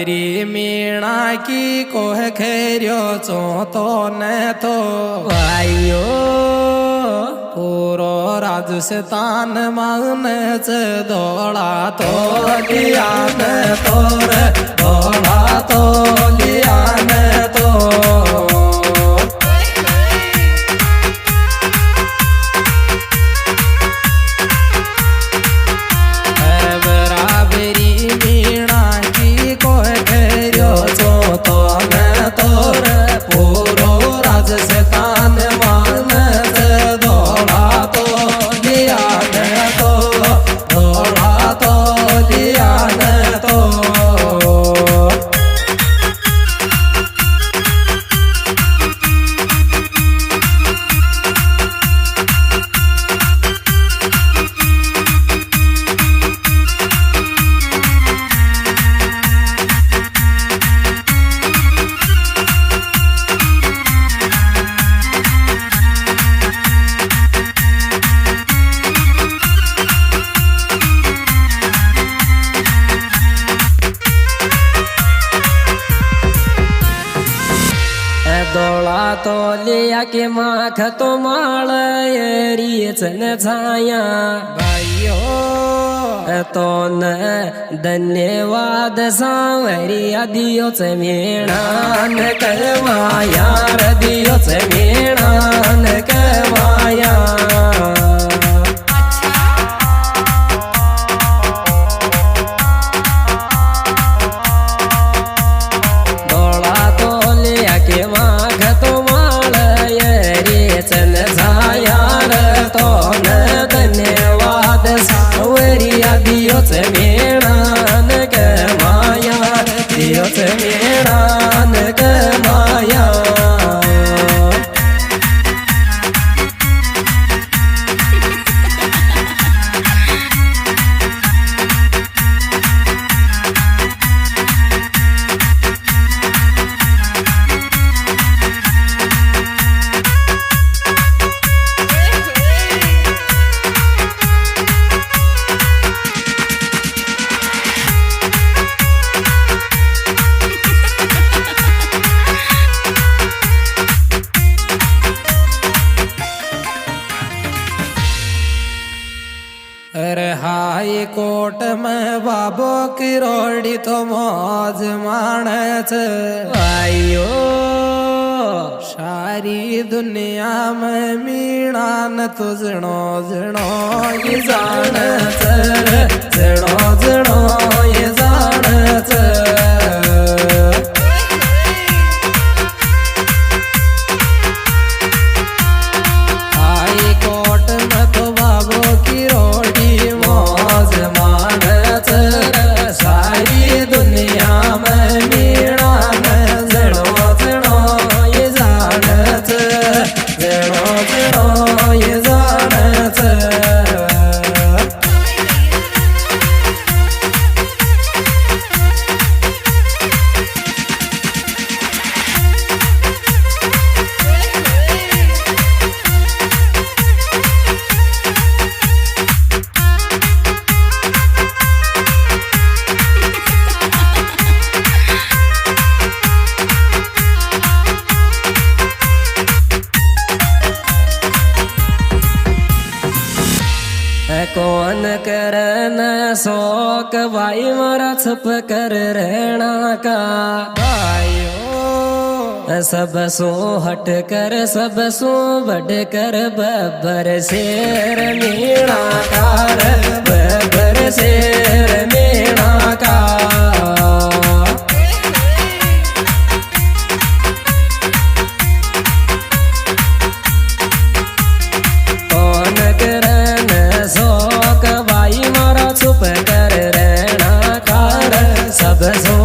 berry Meena की कोह खेरियो चो तो न तो भाइयो पूरो राजस्थान मान च दौड़ा तो लिया न तोर दौड़ा तो लिया न तो दौड़ा तो लिया के माख तो माल चन छाया भाइयो तो न धन्यवाद सांवरिया दियो च मेणा न करवाया दियो च मेणा न करवाया दियो च मेणा न कमाया दियो च मेणा न कमाया अरे हाई कोर्ट में बाबो की रोड़ी तो मौज मानच भाइयो सारी दुनिया में मीणा न तो जनो जनो ये जानच जनो जनो ये जानच कौन करन शौक भाई मारा छुप कर रहना का भाइयों सब सो हट कर सब सो बढ़ कर बब्बर शेर मीणा कार बब्बर शेर मीणा का छुप कर रहना कार सब सो